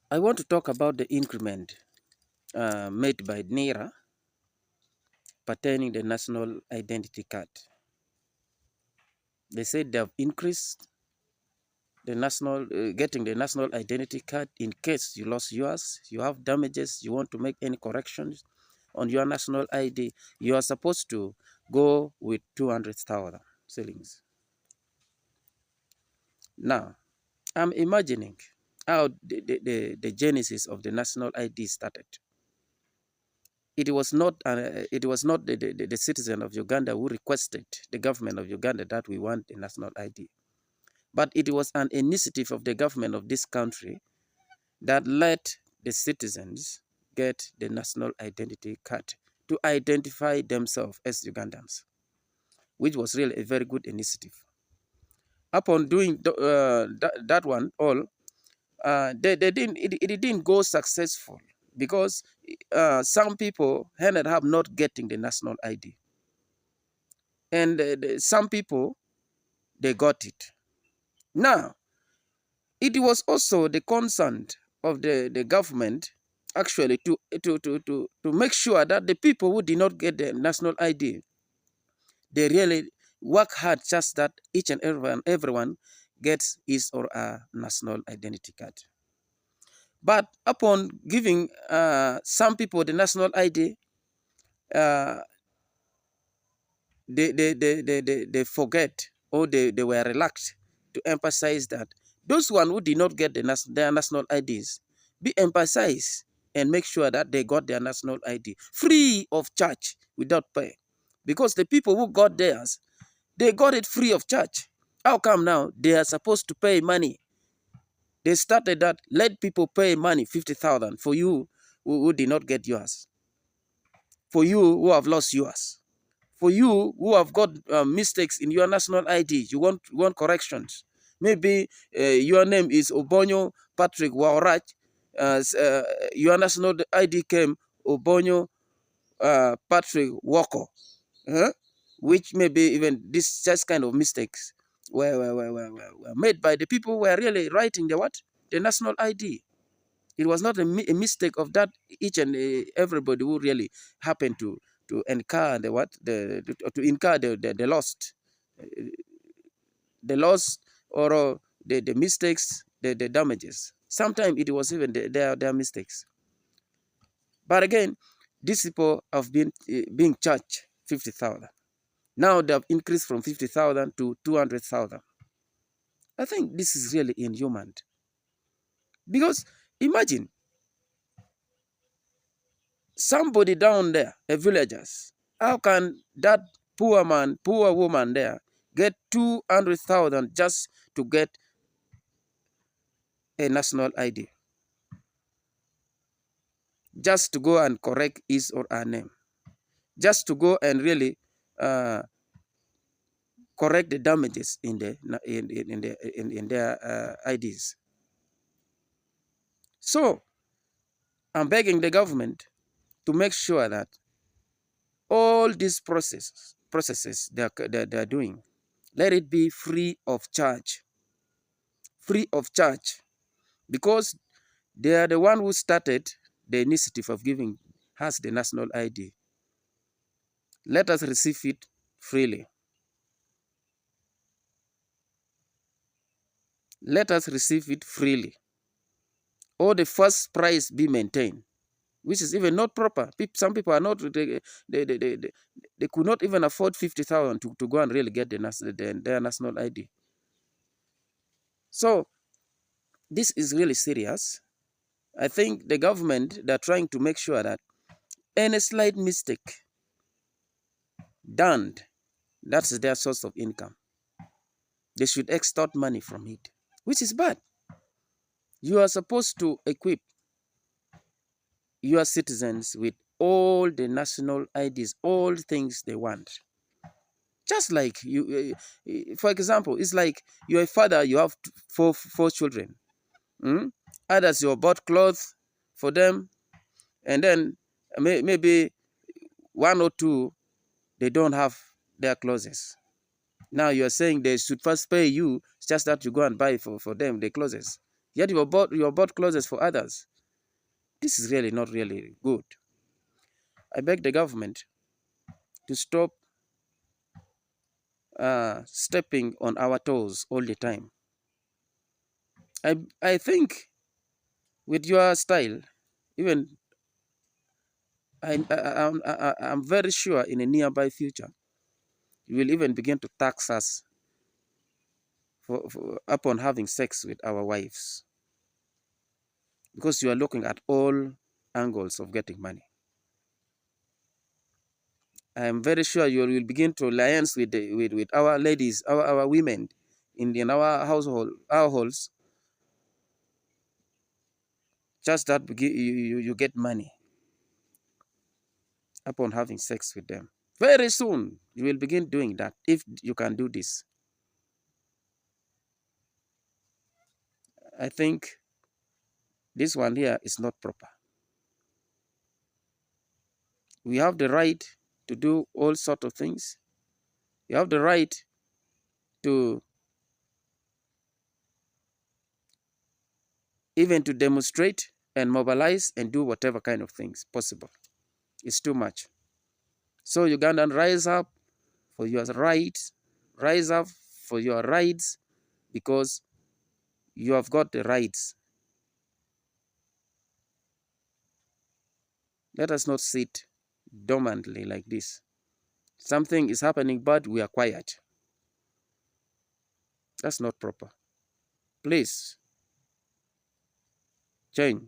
I want to talk about the increment made by NIRA pertaining the national identity card. They said they have increased the getting the national identity card in case you lost yours, you have damages, you want to make any corrections on your national ID, you are supposed to go with 200,000 shillings. Now, I'm imagining how the genesis of the national ID started. It was not the citizen of Uganda who requested the government of Uganda that we want a national ID. But it was an initiative of the government of this country that let the citizens get the national identity card to identify themselves as Ugandans, which was really a very good initiative. Upon doing that one all, it didn't go successful because some people ended up not getting the national ID. And some people, they got it. Now, it was also the concern of the government actually to make sure that the people who did not get the national ID, they really work hard just that each and everyone gets his or her national identity card. But upon giving some people the national ID, uh, they forget, or they were relaxed to emphasize that those one who did not get their national IDs be emphasized and make sure that they got their national ID free of charge without pay. Because the people who got theirs, they got it free of charge. How come now they are supposed to pay money? They started that, let people pay money, 50,000 for you who did not get yours, for you who have lost yours, for you who have got mistakes in your national ID, you want corrections. Maybe your name is Obonyo Patrick Wokorach, your national ID came Obonyo Patrick Woko, which maybe even this just kind of mistakes were made by the people who were really writing the national ID. It was not a mistake of that each and everybody who really happened to incur to incur the loss or the mistakes, the damages. Sometimes it was even their mistakes. But again, these people have been being charged 50,000. Now they have increased from 50,000 to 200,000. I think this is really inhuman. Because imagine somebody down there, a villagers, how can that poor man, poor woman there get 200,000 just to get a national ID? Just to go and correct his or her name. Just to go and really correct the damages in their IDs. So I'm begging the government to make sure that all these processes they're doing, let it be free of charge. Free of charge. Because they are the one who started the initiative of giving us the national ID. Let us receive it freely. Let us receive it freely. Or the first price be maintained, which is even not proper. Some people are not, they could not even afford 50,000 to go and really get their national ID. So this is really serious. I think the government, they're trying to make sure that any slight mistake done, that's their source of income. They should extort money from it, which is bad. You are supposed to equip your citizens with all the national IDs, all things they want. Just like you, for example, it's like you're a father, you have four children. Others, you bought clothes for them, and then maybe one or two, they don't have their clothes. Now you are saying they should first pay you, just that you go and buy for them the clothes. Yet you bought clothes for others. This is really not really good. I beg the government to stop stepping on our toes all the time. I think with your style, even I'm very sure in a nearby future, you will even begin to tax us upon having sex with our wives, because you are looking at all angles of getting money. I am very sure you will begin to alliance with our ladies, our women in our households, just that you get money upon having sex with them. Very soon, you will begin doing that if you can do this. I think this one here is not proper. We have the right to do all sorts of things. You have the right to even to demonstrate and mobilize and do whatever kind of things possible. It's too much. So Ugandan, rise up for your rights, rise up for your rights, because you have got the rights. Let us not sit dormantly like this. Something is happening, but we are quiet. That's not proper. Please change.